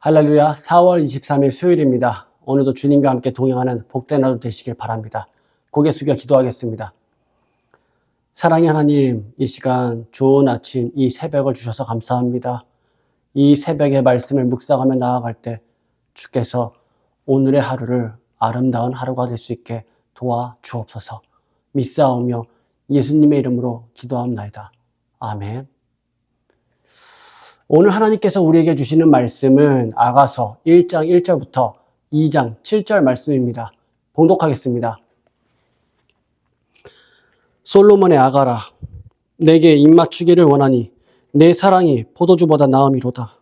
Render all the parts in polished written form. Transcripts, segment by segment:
할렐루야. 4월 23일 수요일입니다. 오늘도 주님과 함께 동행하는 복된 하루 되시길 바랍니다. 고개 숙여 기도하겠습니다. 사랑의 하나님, 이 시간 좋은 아침, 이 새벽을 주셔서 감사합니다. 이 새벽의 말씀을 묵상하며 나아갈 때 주께서 오늘의 하루를 아름다운 하루가 될 수 있게 도와주옵소서. 믿사오며 예수님의 이름으로 기도합나이다. 아멘. 오늘 하나님께서 우리에게 주시는 말씀은 아가서 1장 1절부터 2장 7절 말씀입니다. 봉독하겠습니다. 솔로몬의 아가라, 내게 입맞추기를 원하니 내 사랑이 포도주보다 나음이로다.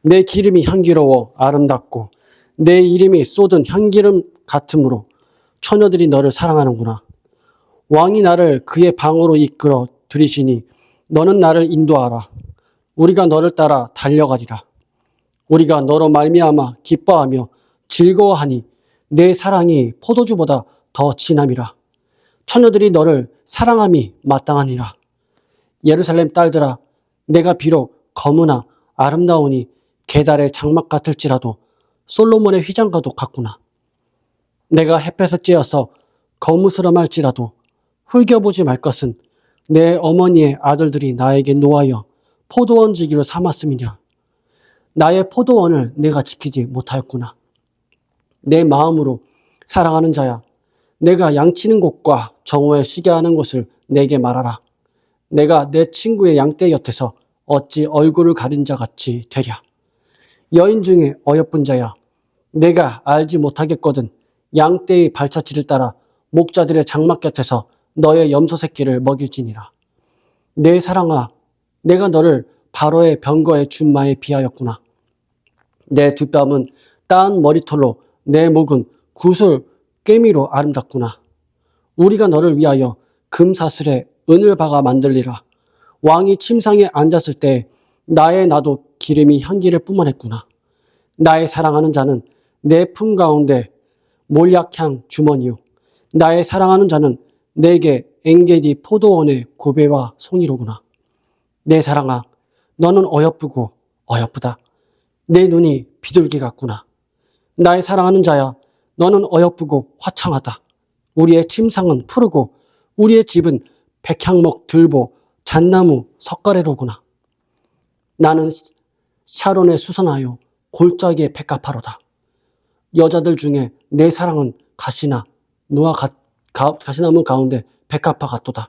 내 기름이 향기로워 아름답고 내 이름이 쏟은 향기름 같으므로 처녀들이 너를 사랑하는구나. 왕이 나를 그의 방으로 이끌어 들이시니 너는 나를 인도하라. 우리가 너를 따라 달려가리라. 우리가 너로 말미암아 기뻐하며 즐거워하니 내 사랑이 포도주보다 더 진함이라. 처녀들이 너를 사랑함이 마땅하니라. 예루살렘 딸들아, 내가 비록 검으나 아름다우니 게달의 장막 같을지라도 솔로몬의 휘장과도 같구나. 내가 햇볕에 쬐어서 거무스름할지라도 흘겨보지 말 것은 내 어머니의 아들들이 나에게 노하여 포도원 지기로 삼았음이냐. 나의 포도원을 내가 지키지 못하였구나. 내 마음으로 사랑하는 자야, 내가 양치는 곳과 정오에 쉬게 하는 곳을 내게 말하라. 내가 내 친구의 양떼 곁에서 어찌 얼굴을 가린 자 같이 되랴. 여인 중에 어여쁜 자야, 내가 알지 못하겠거든 양떼의 발자취를 따라 목자들의 장막 곁에서 너의 염소 새끼를 먹일지니라. 내 사랑아, 내가 너를 바로의 병거의 준마에 비하였구나. 내 뒷뺨은 따은 머리털로 내 목은 구슬 꿰미로 아름답구나. 우리가 너를 위하여 금사슬에 은을 박아 만들리라. 왕이 침상에 앉았을 때 나의 나도 기름이 향기를 뿜어냈구나. 나의 사랑하는 자는 내 품 가운데 몰약향 주머니요. 나의 사랑하는 자는 내게 엥게디 포도원의 고배와 송이로구나. 내 사랑아, 너는 어여쁘고 어여쁘다. 내 눈이 비둘기 같구나. 나의 사랑하는 자야, 너는 어여쁘고 화창하다. 우리의 침상은 푸르고 우리의 집은 백향목 들보 잣나무 석가래로구나. 나는 샤론의 수선하여 골짜기의 백합화로다. 여자들 중에 내 사랑은 가시나무 가운데 백합화 같도다.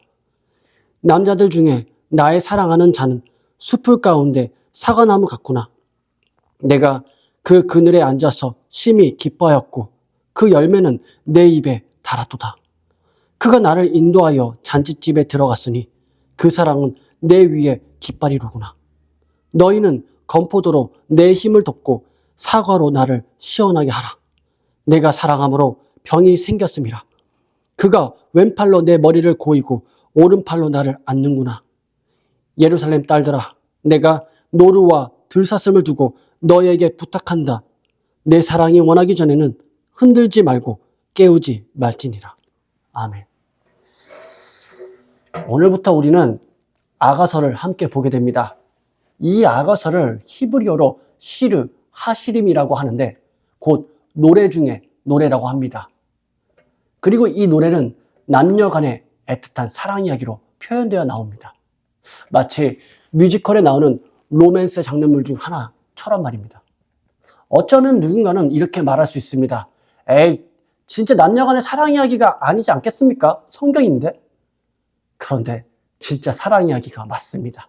남자들 중에 나의 사랑하는 자는 숲풀 가운데 사과나무 같구나. 내가 그 그늘에 앉아서 심히 기뻐하였고 그 열매는 내 입에 달았도다. 그가 나를 인도하여 잔치집에 들어갔으니 그 사랑은 내 위에 깃발이로구나. 너희는 건포도로 내 힘을 돋고 사과로 나를 시원하게 하라. 내가 사랑함으로 병이 생겼음이라. 그가 왼팔로 내 머리를 고이고 오른팔로 나를 안는구나. 예루살렘 딸들아, 내가 노루와 들사슴을 두고 너에게 부탁한다. 내 사랑이 원하기 전에는 흔들지 말고 깨우지 말지니라. 아멘. 오늘부터 우리는 아가서를 함께 보게 됩니다. 이 아가서를 히브리어로 시르, 하시림이라고 하는데 곧 노래 중에 노래라고 합니다. 그리고 이 노래는 남녀 간의 애틋한 사랑 이야기로 표현되어 나옵니다. 마치 뮤지컬에 나오는 로맨스 장르물 중 하나처럼 말입니다. 어쩌면 누군가는 이렇게 말할 수 있습니다. 에이, 진짜 남녀 간의 사랑 이야기가 아니지 않겠습니까? 성경인데? 그런데 진짜 사랑 이야기가 맞습니다.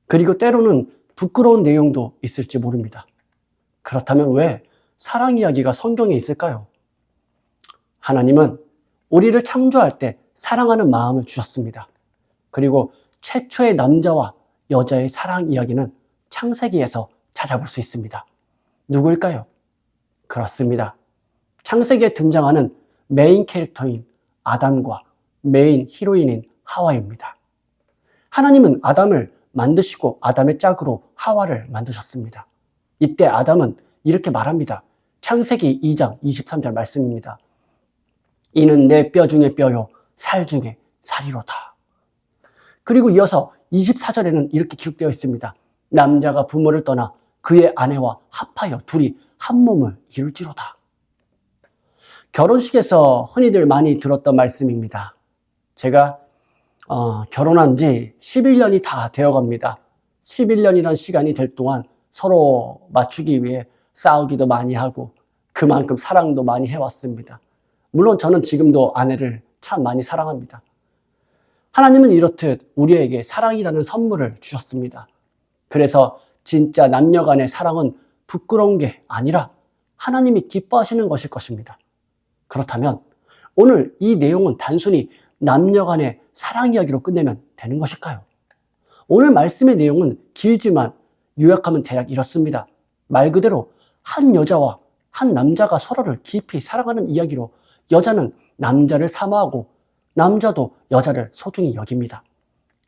그리고 때로는 부끄러운 내용도 있을지 모릅니다. 그렇다면 왜 사랑 이야기가 성경에 있을까요? 하나님은 우리를 창조할 때 사랑하는 마음을 주셨습니다. 그리고 최초의 남자와 여자의 사랑 이야기는 창세기에서 찾아볼 수 있습니다. 누구일까요? 그렇습니다. 창세기에 등장하는 메인 캐릭터인 아담과 메인 히로인인 하와입니다. 하나님은 아담을 만드시고 아담의 짝으로 하와를 만드셨습니다. 이때 아담은 이렇게 말합니다. 창세기 2장 23절 말씀입니다. 이는 내 뼈 중에 뼈요 살 중에 살이로다. 그리고 이어서 24절에는 이렇게 기록되어 있습니다. 남자가 부모를 떠나 그의 아내와 합하여 둘이 한 몸을 이룰지로다. 결혼식에서 흔히들 많이 들었던 말씀입니다. 제가 결혼한 지 11년이 다 되어갑니다. 11년이라는 시간이 될 동안 서로 맞추기 위해 싸우기도 많이 하고 그만큼 사랑도 많이 해왔습니다. 물론 저는 지금도 아내를 참 많이 사랑합니다. 하나님은 이렇듯 우리에게 사랑이라는 선물을 주셨습니다. 그래서 진짜 남녀 간의 사랑은 부끄러운 게 아니라 하나님이 기뻐하시는 것일 것입니다. 그렇다면 오늘 이 내용은 단순히 남녀 간의 사랑 이야기로 끝내면 되는 것일까요? 오늘 말씀의 내용은 길지만 요약하면 대략 이렇습니다. 말 그대로 한 여자와 한 남자가 서로를 깊이 사랑하는 이야기로 여자는 남자를 사모하고 남자도 여자를 소중히 여깁니다.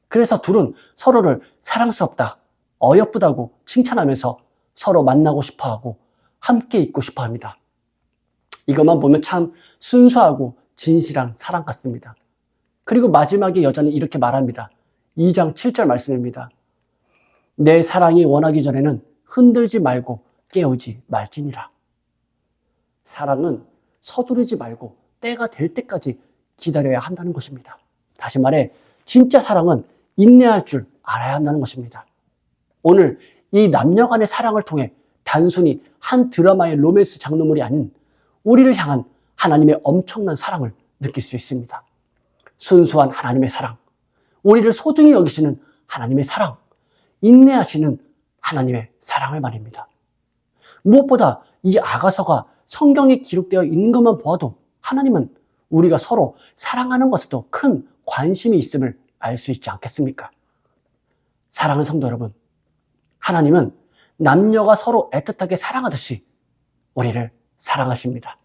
그래서 둘은 서로를 사랑스럽다, 어여쁘다고 칭찬하면서 서로 만나고 싶어하고 함께 있고 싶어합니다. 이것만 보면 참 순수하고 진실한 사랑 같습니다. 그리고 마지막에 여자는 이렇게 말합니다. 2장 7절 말씀입니다. 내 사랑이 원하기 전에는 흔들지 말고 깨우지 말지니라. 사랑은 서두르지 말고 때가 될 때까지 기다려야 한다는 것입니다. 다시 말해 진짜 사랑은 인내할 줄 알아야 한다는 것입니다. 오늘 이 남녀 간의 사랑을 통해 단순히 한 드라마의 로맨스 장르물이 아닌 우리를 향한 하나님의 엄청난 사랑을 느낄 수 있습니다. 순수한 하나님의 사랑, 우리를 소중히 여기시는 하나님의 사랑, 인내하시는 하나님의 사랑을 말입니다. 무엇보다 이 아가서가 성경에 기록되어 있는 것만 보아도 하나님은 우리가 서로 사랑하는 것에도 큰 관심이 있음을 알 수 있지 않겠습니까? 사랑하는 성도 여러분, 하나님은 남녀가 서로 애틋하게 사랑하듯이 우리를 사랑하십니다.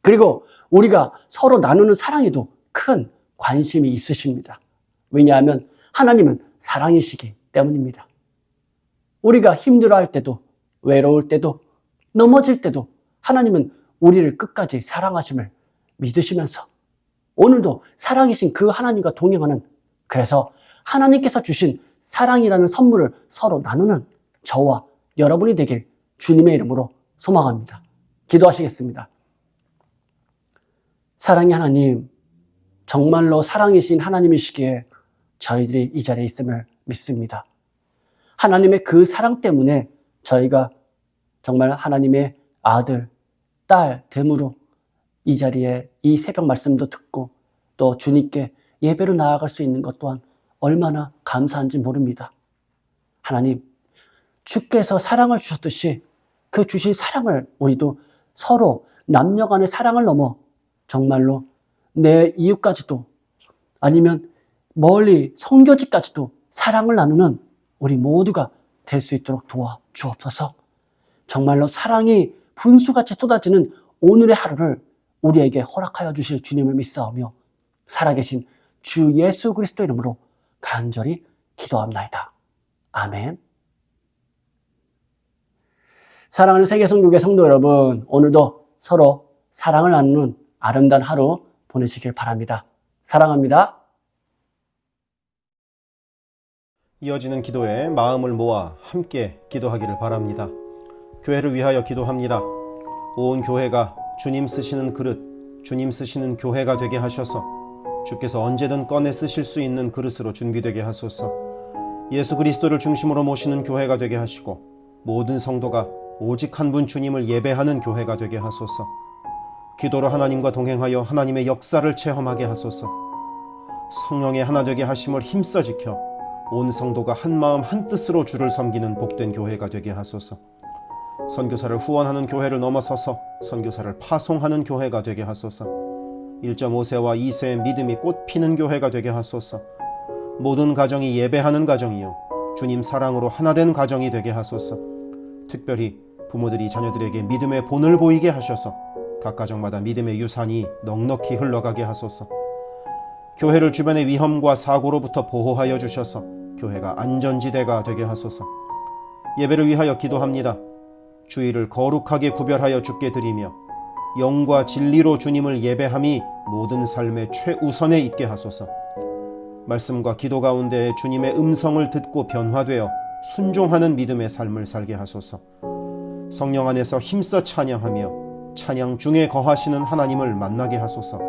그리고 우리가 서로 나누는 사랑에도 큰 관심이 있으십니다. 왜냐하면 하나님은 사랑이시기 때문입니다. 우리가 힘들어할 때도, 외로울 때도, 넘어질 때도 하나님은 우리를 끝까지 사랑하심을 믿으시면서 오늘도 사랑이신 그 하나님과 동행하는, 그래서 하나님께서 주신 사랑이라는 선물을 서로 나누는 저와 여러분이 되길 주님의 이름으로 소망합니다. 기도하시겠습니다. 사랑의 하나님, 정말로 사랑이신 하나님이시기에 저희들이 이 자리에 있음을 믿습니다. 하나님의 그 사랑 때문에 저희가 정말 하나님의 아들, 딸 됨으로 이 자리에 이 새벽 말씀도 듣고 또 주님께 예배로 나아갈 수 있는 것 또한 얼마나 감사한지 모릅니다. 하나님, 주께서 사랑을 주셨듯이 그 주신 사랑을 우리도 서로 남녀 간의 사랑을 넘어 정말로 내 이웃까지도 아니면 멀리 선교지까지도 사랑을 나누는 우리 모두가 될 수 있도록 도와주옵소서. 정말로 사랑이 분수같이 쏟아지는 오늘의 하루를 우리에게 허락하여 주실 주님을 믿사오며 살아계신 주 예수 그리스도 이름으로 간절히 기도합나이다. 아멘. 사랑하는 세계성교회 성도 여러분, 오늘도 서로 사랑을 나누는 아름다운 하루 보내시길 바랍니다. 사랑합니다. 이어지는 기도에 마음을 모아 함께 기도하기를 바랍니다. 교회를 위하여 기도합니다. 온 교회가 주님 쓰시는 그릇, 주님 쓰시는 교회가 되게 하셔서 주께서 언제든 꺼내 쓰실 수 있는 그릇으로 준비되게 하소서. 예수 그리스도를 중심으로 모시는 교회가 되게 하시고 모든 성도가 오직 한 분 주님을 예배하는 교회가 되게 하소서. 기도로 하나님과 동행하여 하나님의 역사를 체험하게 하소서. 성령의 하나 되게 하심을 힘써 지켜 온 성도가 한 마음 한 뜻으로 주를 섬기는 복된 교회가 되게 하소서. 선교사를 후원하는 교회를 넘어서서 선교사를 파송하는 교회가 되게 하소서. 1.5세와 2세의 믿음이 꽃 피는 교회가 되게 하소서. 모든 가정이 예배하는 가정이요 주님 사랑으로 하나 된 가정이 되게 하소서. 특별히 부모들이 자녀들에게 믿음의 본을 보이게 하셔서 각 가정마다 믿음의 유산이 넉넉히 흘러가게 하소서. 교회를 주변의 위험과 사고로부터 보호하여 주셔서 교회가 안전지대가 되게 하소서. 예배를 위하여 기도합니다. 주일을 거룩하게 구별하여 주께 드리며 영과 진리로 주님을 예배함이 모든 삶의 최우선에 있게 하소서. 말씀과 기도 가운데 주님의 음성을 듣고 변화되어 순종하는 믿음의 삶을 살게 하소서. 성령 안에서 힘써 찬양하며 찬양 중에 거하시는 하나님을 만나게 하소서.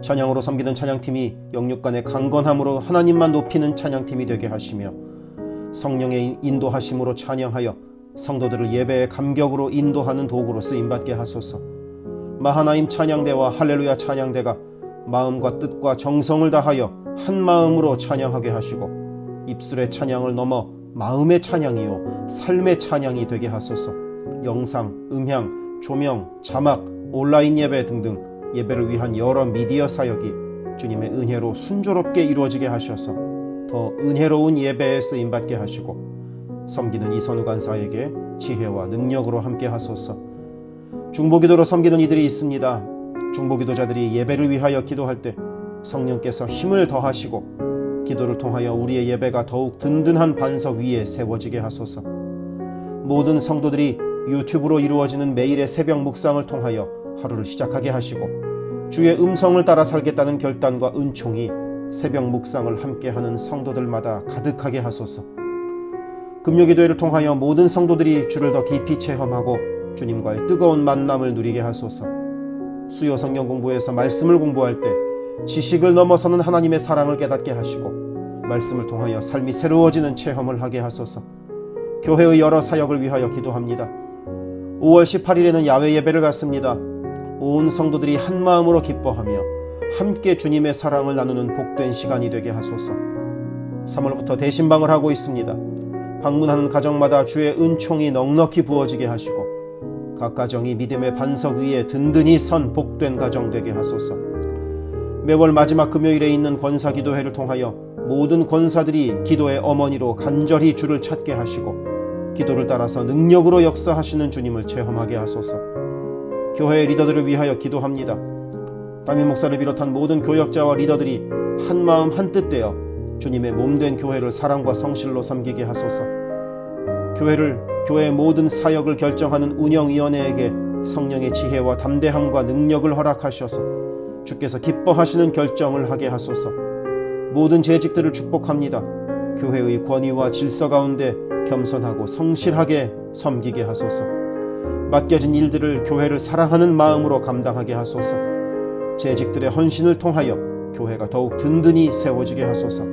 찬양으로 섬기는 찬양팀이 영육간의 강건함으로 하나님만 높이는 찬양팀이 되게 하시며 성령의 인도하심으로 찬양하여 성도들을 예배의 감격으로 인도하는 도구로 쓰임받게 하소서. 마하나임 찬양대와 할렐루야 찬양대가 마음과 뜻과 정성을 다하여 한 마음으로 찬양하게 하시고 입술의 찬양을 넘어 마음의 찬양이요 삶의 찬양이 되게 하소서. 영상, 음향, 조명, 자막, 온라인 예배 등등 예배를 위한 여러 미디어 사역이 주님의 은혜로 순조롭게 이루어지게 하셔서 더 은혜로운 예배에 쓰임받게 하시고 섬기는 이선우 간사에게 지혜와 능력으로 함께 하소서. 중보기도로 섬기는 이들이 있습니다. 중보기도자들이 예배를 위하여 기도할 때 성령께서 힘을 더하시고 기도를 통하여 우리의 예배가 더욱 든든한 반석 위에 세워지게 하소서. 모든 성도들이 유튜브로 이루어지는 매일의 새벽 묵상을 통하여 하루를 시작하게 하시고 주의 음성을 따라 살겠다는 결단과 은총이 새벽 묵상을 함께하는 성도들마다 가득하게 하소서. 금요기도회를 통하여 모든 성도들이 주를 더 깊이 체험하고 주님과의 뜨거운 만남을 누리게 하소서. 수요 성경 공부에서 말씀을 공부할 때 지식을 넘어서는 하나님의 사랑을 깨닫게 하시고 말씀을 통하여 삶이 새로워지는 체험을 하게 하소서. 교회의 여러 사역을 위하여 기도합니다. 5월 18일에는 야외 예배를 갖습니다. 온 성도들이 한 마음으로 기뻐하며 함께 주님의 사랑을 나누는 복된 시간이 되게 하소서. 3월부터 대신방을 하고 있습니다. 방문하는 가정마다 주의 은총이 넉넉히 부어지게 하시고 각 가정이 믿음의 반석 위에 든든히 선 복된 가정 되게 하소서. 매월 마지막 금요일에 있는 권사기도회를 통하여 모든 권사들이 기도의 어머니로 간절히 주를 찾게 하시고 기도를 따라서 능력으로 역사하시는 주님을 체험하게 하소서. 교회의 리더들을 위하여 기도합니다. 담임 목사를 비롯한 모든 교역자와 리더들이 한마음 한뜻 되어 주님의 몸된 교회를 사랑과 성실로 섬기게 하소서. 교회의 모든 사역을 결정하는 운영위원회에게 성령의 지혜와 담대함과 능력을 허락하셔서 주께서 기뻐하시는 결정을 하게 하소서. 모든 재직들을 축복합니다. 교회의 권위와 질서 가운데 겸손하고 성실하게 섬기게 하소서. 맡겨진 일들을 교회를 사랑하는 마음으로 감당하게 하소서. 재직들의 헌신을 통하여 교회가 더욱 든든히 세워지게 하소서.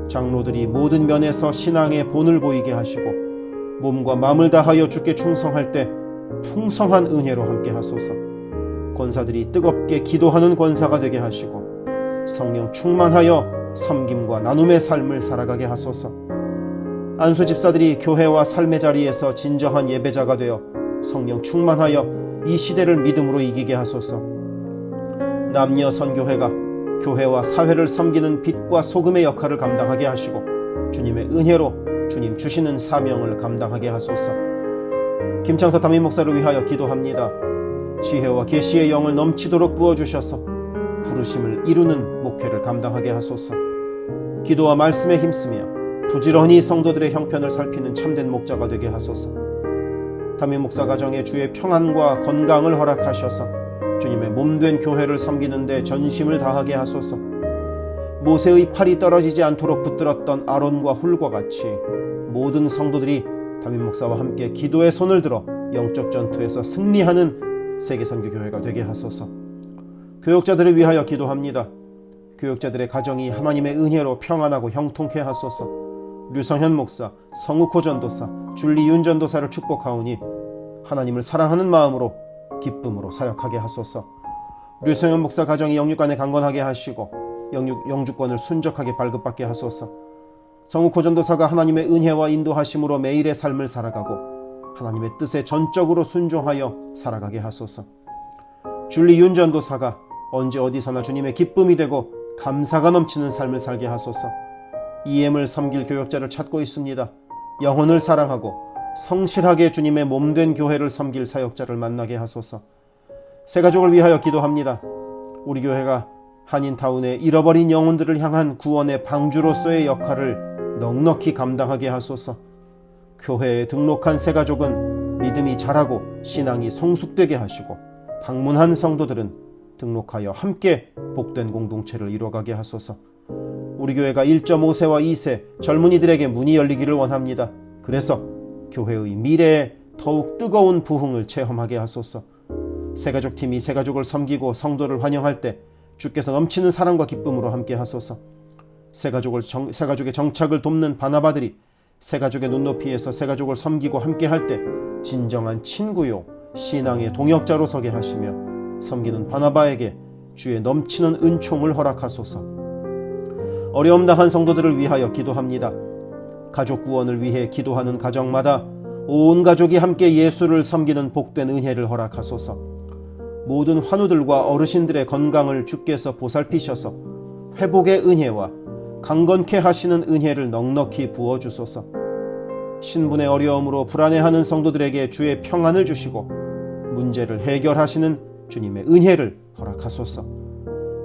장로들이 모든 면에서 신앙의 본을 보이게 하시고 몸과 마음을 다하여 주께 충성할 때 풍성한 은혜로 함께 하소서. 권사들이 뜨겁게 기도하는 권사가 되게 하시고 성령 충만하여 섬김과 나눔의 삶을 살아가게 하소서. 안수 집사들이 교회와 삶의 자리에서 진정한 예배자가 되어 성령 충만하여 이 시대를 믿음으로 이기게 하소서. 남녀 선교회가 교회와 사회를 섬기는 빛과 소금의 역할을 감당하게 하시고 주님의 은혜로 주님 주시는 사명을 감당하게 하소서. 김창서 담임 목사를 위하여 기도합니다. 지혜와 계시의 영을 넘치도록 부어주셔서 부르심을 이루는 목회를 감당하게 하소서. 기도와 말씀에 힘쓰며 부지런히 성도들의 형편을 살피는 참된 목자가 되게 하소서. 담임 목사 가정에 주의 평안과 건강을 허락하셔서 주님의 몸된 교회를 섬기는 데 전심을 다하게 하소서. 모세의 팔이 떨어지지 않도록 붙들었던 아론과 훌과 같이 모든 성도들이 담임 목사와 함께 기도의 손을 들어 영적 전투에서 승리하는 세계선교교회가 되게 하소서. 교역자들을 위하여 기도합니다. 교역자들의 가정이 하나님의 은혜로 평안하고 형통케 하소서. 류성현 목사, 성욱호 전도사, 줄리윤 전도사를 축복하오니 하나님을 사랑하는 마음으로 기쁨으로 사역하게 하소서. 류성현 목사 가정이 영육간에 강건하게 하시고 영주권을 순적하게 발급받게 하소서. 성욱호 전도사가 하나님의 은혜와 인도하심으로 매일의 삶을 살아가고 하나님의 뜻에 전적으로 순종하여 살아가게 하소서. 줄리윤 전도사가 언제 어디서나 주님의 기쁨이 되고 감사가 넘치는 삶을 살게 하소서. EM을 섬길 교역자를 찾고 있습니다. 영혼을 사랑하고 성실하게 주님의 몸된 교회를 섬길 사역자를 만나게 하소서. 새가족을 위하여 기도합니다. 우리 교회가 한인타운의 잃어버린 영혼들을 향한 구원의 방주로서의 역할을 넉넉히 감당하게 하소서. 교회에 등록한 새가족은 믿음이 자라고 신앙이 성숙되게 하시고 방문한 성도들은 등록하여 함께 복된 공동체를 이뤄가게 하소서. 우리 교회가 1.5세와 2세 젊은이들에게 문이 열리기를 원합니다. 그래서 교회의 미래에 더욱 뜨거운 부흥을 체험하게 하소서. 새가족팀이 새가족을 섬기고 성도를 환영할 때 주께서 넘치는 사랑과 기쁨으로 함께 하소서. 새가족의 정착을 돕는 바나바들이 새가족의 눈높이에서 새가족을 섬기고 함께 할 때 진정한 친구요 신앙의 동역자로 서게 하시며 섬기는 바나바에게 주의 넘치는 은총을 허락하소서. 어려움 당한 성도들을 위하여 기도합니다. 가족 구원을 위해 기도하는 가정마다 온 가족이 함께 예수를 섬기는 복된 은혜를 허락하소서. 모든 환우들과 어르신들의 건강을 주께서 보살피셔서 회복의 은혜와 강건케 하시는 은혜를 넉넉히 부어주소서. 신분의 어려움으로 불안해하는 성도들에게 주의 평안을 주시고 문제를 해결하시는 주님의 은혜를 허락하소서.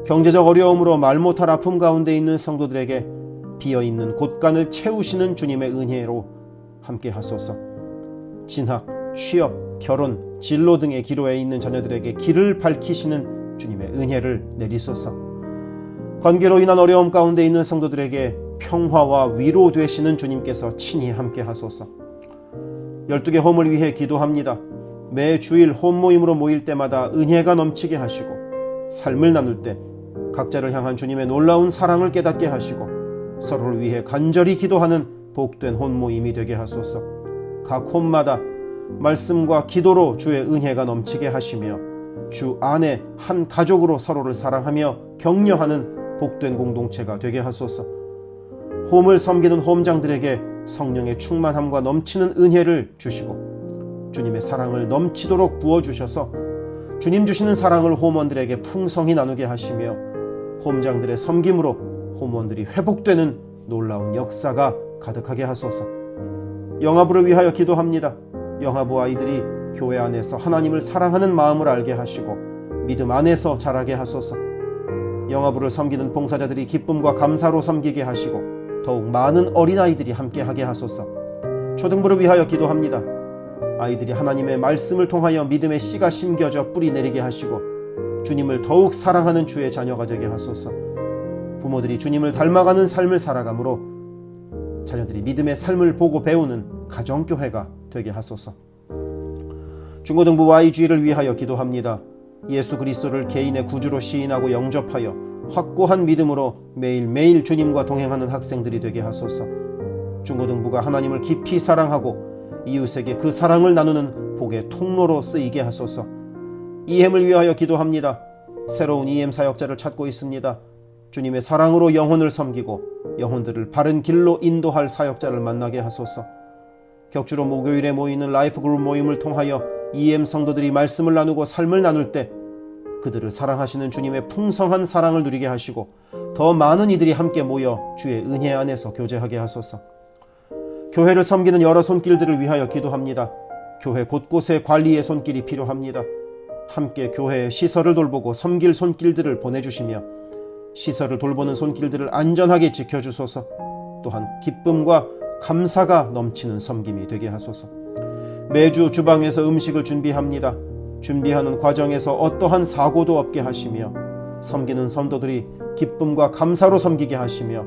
경제적 어려움으로 말 못할 아픔 가운데 있는 성도들에게 비어있는 곳간을 채우시는 주님의 은혜로 함께 하소서. 진학, 취업, 결혼, 진로 등의 기로에 있는 자녀들에게 길을 밝히시는 주님의 은혜를 내리소서. 관계로 인한 어려움 가운데 있는 성도들에게 평화와 위로 되시는 주님께서 친히 함께 하소서. 12개 홈을 위해 기도합니다. 매 주일 홈 모임으로 모일 때마다 은혜가 넘치게 하시고 삶을 나눌 때 각자를 향한 주님의 놀라운 사랑을 깨닫게 하시고 서로를 위해 간절히 기도하는 복된 홈 모임이 되게 하소서. 각 홈마다 말씀과 기도로 주의 은혜가 넘치게 하시며 주 안에 한 가족으로 서로를 사랑하며 격려하는 복된 공동체가 되게 하소서. 홈을 섬기는 홈장들에게 성령의 충만함과 넘치는 은혜를 주시고 주님의 사랑을 넘치도록 부어주셔서 주님 주시는 사랑을 홈원들에게 풍성히 나누게 하시며 홈장들의 섬김으로 홈원들이 회복되는 놀라운 역사가 가득하게 하소서. 영아부를 위하여 기도합니다. 영아부 아이들이 교회 안에서 하나님을 사랑하는 마음을 알게 하시고 믿음 안에서 자라게 하소서. 영아부를 섬기는 봉사자들이 기쁨과 감사로 섬기게 하시고 더욱 많은 어린아이들이 함께하게 하소서. 초등부를 위하여 기도합니다. 아이들이 하나님의 말씀을 통하여 믿음의 씨가 심겨져 뿌리 내리게 하시고 주님을 더욱 사랑하는 주의 자녀가 되게 하소서. 부모들이 주님을 닮아가는 삶을 살아가므로 자녀들이 믿음의 삶을 보고 배우는 가정교회가 되게 하소서. 중고등부 YG를 위하여 기도합니다. 예수 그리스도를 개인의 구주로 시인하고 영접하여 확고한 믿음으로 매일매일 주님과 동행하는 학생들이 되게 하소서. 중고등부가 하나님을 깊이 사랑하고 이웃에게 그 사랑을 나누는 복의 통로로 쓰이게 하소서. EM을 위하여 기도합니다. 새로운 EM 사역자를 찾고 있습니다. 주님의 사랑으로 영혼을 섬기고 영혼들을 바른 길로 인도할 사역자를 만나게 하소서. 격주로 목요일에 모이는 라이프 그룹 모임을 통하여 EM 성도들이 말씀을 나누고 삶을 나눌 때 그들을 사랑하시는 주님의 풍성한 사랑을 누리게 하시고 더 많은 이들이 함께 모여 주의 은혜 안에서 교제하게 하소서. 교회를 섬기는 여러 손길들을 위하여 기도합니다. 교회 곳곳에 관리의 손길이 필요합니다. 함께 교회의 시설을 돌보고 섬길 손길들을 보내주시며 시설을 돌보는 손길들을 안전하게 지켜주소서. 또한 기쁨과 감사가 넘치는 섬김이 되게 하소서. 매주 주방에서 음식을 준비합니다. 준비하는 과정에서 어떠한 사고도 없게 하시며 섬기는 성도들이 기쁨과 감사로 섬기게 하시며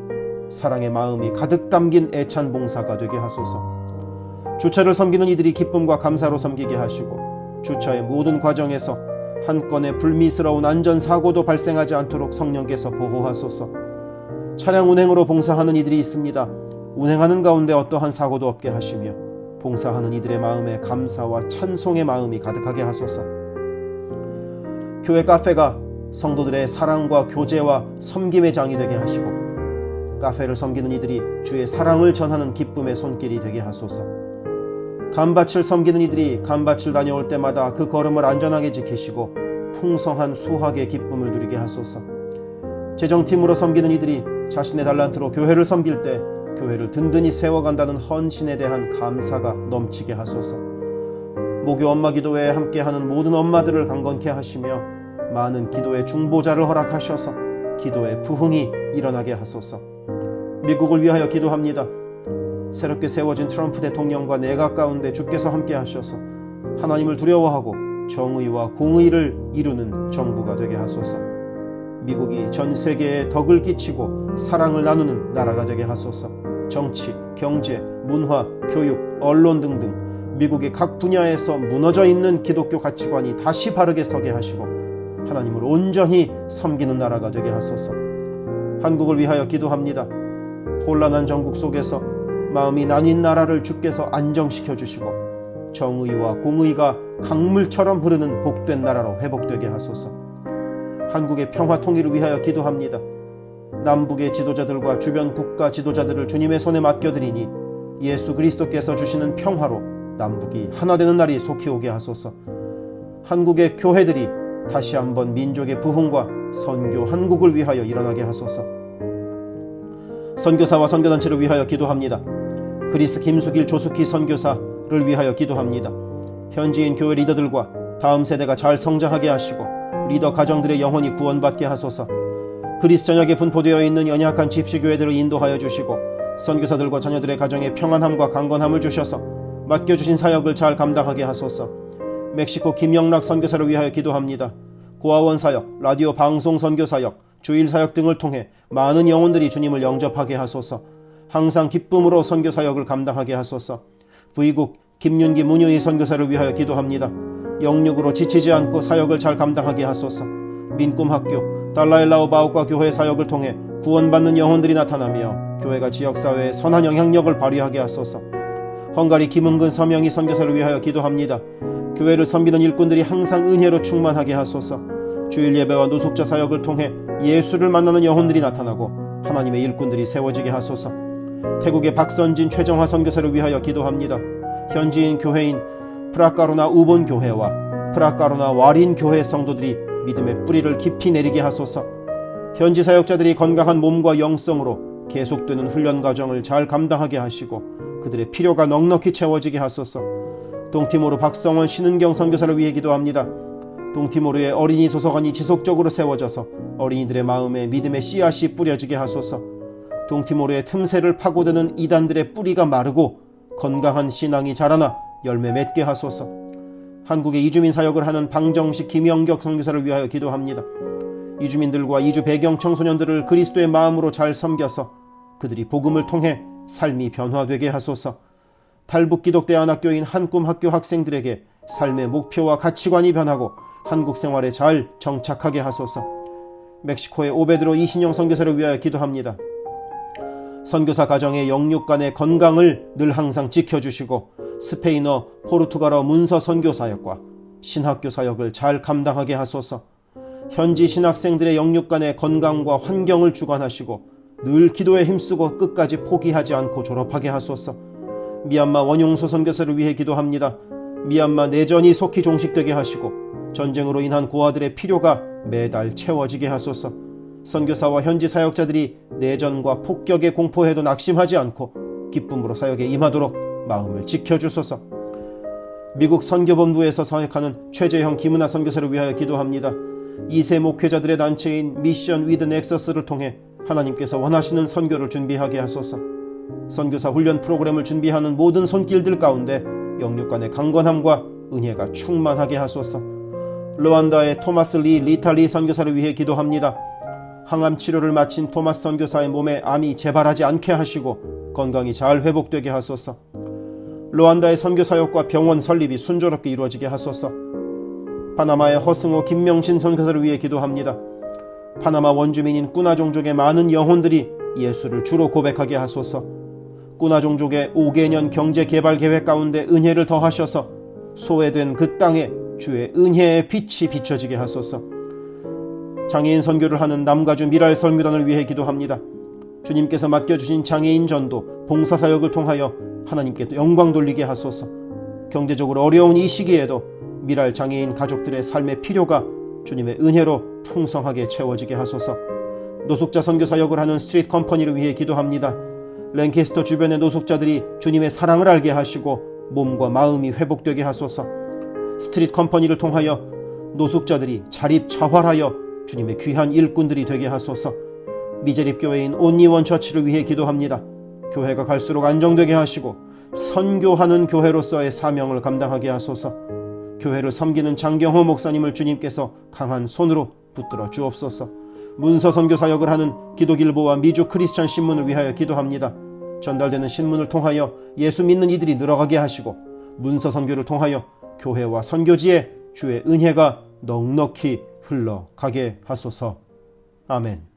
사랑의 마음이 가득 담긴 애찬 봉사가 되게 하소서. 주차를 섬기는 이들이 기쁨과 감사로 섬기게 하시고 주차의 모든 과정에서 한 건의 불미스러운 안전사고도 발생하지 않도록 성령께서 보호하소서. 차량 운행으로 봉사하는 이들이 있습니다. 운행하는 가운데 어떠한 사고도 없게 하시며 봉사하는 이들의 마음에 감사와 찬송의 마음이 가득하게 하소서. 교회 카페가 성도들의 사랑과 교제와 섬김의 장이 되게 하시고 카페를 섬기는 이들이 주의 사랑을 전하는 기쁨의 손길이 되게 하소서. 감밭을 섬기는 이들이 감밭을 다녀올 때마다 그 걸음을 안전하게 지키시고 풍성한 수확의 기쁨을 누리게 하소서. 재정팀으로 섬기는 이들이 자신의 달란트로 교회를 섬길 때 교회를 든든히 세워간다는 헌신에 대한 감사가 넘치게 하소서. 목요 엄마 기도회에 함께하는 모든 엄마들을 강건케 하시며 많은 기도의 중보자를 허락하셔서 기도의 부흥이 일어나게 하소서. 미국을 위하여 기도합니다. 새롭게 세워진 트럼프 대통령과 내각 가운데 주께서 함께 하셔서 하나님을 두려워하고 정의와 공의를 이루는 정부가 되게 하소서. 미국이 전 세계에 덕을 끼치고 사랑을 나누는 나라가 되게 하소서. 정치, 경제, 문화, 교육, 언론 등등 미국의 각 분야에서 무너져 있는 기독교 가치관이 다시 바르게 서게 하시고 하나님을 온전히 섬기는 나라가 되게 하소서. 한국을 위하여 기도합니다. 혼란한 전국 속에서 마음이 나뉜 나라를 주께서 안정시켜 주시고 정의와 공의가 강물처럼 흐르는 복된 나라로 회복되게 하소서. 한국의 평화 통일을 위하여 기도합니다. 남북의 지도자들과 주변 국가 지도자들을 주님의 손에 맡겨드리니 예수 그리스도께서 주시는 평화로 남북이 하나 되는 날이 속히 오게 하소서. 한국의 교회들이 다시 한번 민족의 부흥과 선교 한국을 위하여 일어나게 하소서. 선교사와 선교단체를 위하여 기도합니다. 그리스 김수길 조숙희 선교사를 위하여 기도합니다. 현지인 교회 리더들과 다음 세대가 잘 성장하게 하시고 리더 가정들의 영혼이 구원받게 하소서. 그리스 전역에 분포되어 있는 연약한 집시교회들을 인도하여 주시고 선교사들과 자녀들의 가정에 평안함과 강건함을 주셔서 맡겨주신 사역을 잘 감당하게 하소서. 멕시코 김영락 선교사를 위하여 기도합니다. 고아원 사역, 라디오 방송 선교 사역, 주일 사역 등을 통해 많은 영혼들이 주님을 영접하게 하소서. 항상 기쁨으로 선교 사역을 감당하게 하소서. V국 김윤기 문유희 선교사를 위하여 기도합니다. 영육으로 지치지 않고 사역을 잘 감당하게 하소서. 민꿈학교, 달라일라오 바오과 교회 사역을 통해 구원받는 영혼들이 나타나며 교회가 지역사회에 선한 영향력을 발휘하게 하소서. 헝가리 김은근 서명희 선교사를 위하여 기도합니다. 교회를 섬기는 일꾼들이 항상 은혜로 충만하게 하소서. 주일 예배와 노숙자 사역을 통해 예수를 만나는 영혼들이 나타나고 하나님의 일꾼들이 세워지게 하소서. 태국의 박선진 최정화 선교사를 위하여 기도합니다. 현지인 교회인 프라카로나 우본 교회와 프라카로나 와린 교회 성도들이 믿음의 뿌리를 깊이 내리게 하소서. 현지 사역자들이 건강한 몸과 영성으로 계속되는 훈련 과정을 잘 감당하게 하시고 그들의 필요가 넉넉히 채워지게 하소서. 동티모르 박성원 신은경 선교사를 위해 기도합니다. 동티모르의 어린이 도서관이 지속적으로 세워져서 어린이들의 마음에 믿음의 씨앗이 뿌려지게 하소서. 동티모르의 틈새를 파고드는 이단들의 뿌리가 마르고 건강한 신앙이 자라나 열매 맺게 하소서. 한국의 이주민 사역을 하는 방정식 김영격 선교사를 위하여 기도합니다. 이주민들과 이주 배경 청소년들을 그리스도의 마음으로 잘 섬겨서 그들이 복음을 통해 삶이 변화되게 하소서. 탈북기독대안학교인 한꿈학교 학생들에게 삶의 목표와 가치관이 변하고 한국 생활에 잘 정착하게 하소서. 멕시코의 오베드로 이신영 선교사를 위하여 기도합니다. 선교사 가정의 영육 간의 건강을 늘 항상 지켜주시고 스페인어, 포르투갈어 문서 선교 사역과 신학교 사역을 잘 감당하게 하소서. 현지 신학생들의 영육 간의 건강과 환경을 주관하시고 늘 기도에 힘쓰고 끝까지 포기하지 않고 졸업하게 하소서. 미얀마 원용수 선교사를 위해 기도합니다. 미얀마 내전이 속히 종식되게 하시고 전쟁으로 인한 고아들의 필요가 매달 채워지게 하소서. 선교사와 현지 사역자들이 내전과 폭격의 공포에도 낙심하지 않고 기쁨으로 사역에 임하도록 마음을 지켜주소서. 미국 선교본부에서 사역하는 최재형 김은하 선교사를 위하여 기도합니다. 2세 목회자들의 단체인 미션 위드 넥서스를 통해 하나님께서 원하시는 선교를 준비하게 하소서. 선교사 훈련 프로그램을 준비하는 모든 손길들 가운데 영육 간의 강건함과 은혜가 충만하게 하소서. 르완다의 토마스 리 리탈리 선교사를 위해 기도합니다. 항암 치료를 마친 토마스 선교사의 몸에 암이 재발하지 않게 하시고 건강이 잘 회복되게 하소서. 르완다의 선교사역과 병원 설립이 순조롭게 이루어지게 하소서. 파나마의 허승호 김명신 선교사를 위해 기도합니다. 파나마 원주민인 꾸나 종족의 많은 영혼들이 예수를 주로 고백하게 하소서. 꾸나 종족의 5개년 경제개발 계획 가운데 은혜를 더하셔서 소외된 그 땅에 주의 은혜의 빛이 비춰지게 하소서. 장애인 선교를 하는 남가주 미랄 선교단을 위해 기도합니다. 주님께서 맡겨주신 장애인 전도, 봉사사역을 통하여 하나님께 영광 돌리게 하소서. 경제적으로 어려운 이 시기에도 미랄 장애인 가족들의 삶의 필요가 주님의 은혜로 풍성하게 채워지게 하소서. 노숙자 선교사역을 하는 스트리트 컴퍼니를 위해 기도합니다. 랭캐스터 주변의 노숙자들이 주님의 사랑을 알게 하시고 몸과 마음이 회복되게 하소서. 스트리트 컴퍼니를 통하여 노숙자들이 자립자활하여 주님의 귀한 일꾼들이 되게 하소서. 미제립교회인 온리원 처치를 위해 기도합니다. 교회가 갈수록 안정되게 하시고 선교하는 교회로서의 사명을 감당하게 하소서. 교회를 섬기는 장경호 목사님을 주님께서 강한 손으로 붙들어 주옵소서. 문서 선교 사역을 하는 기독일보와 미주 크리스천 신문을 위하여 기도합니다. 전달되는 신문을 통하여 예수 믿는 이들이 늘어가게 하시고 문서 선교를 통하여 교회와 선교지에 주의 은혜가 넉넉히 흘러가게 하소서. 아멘.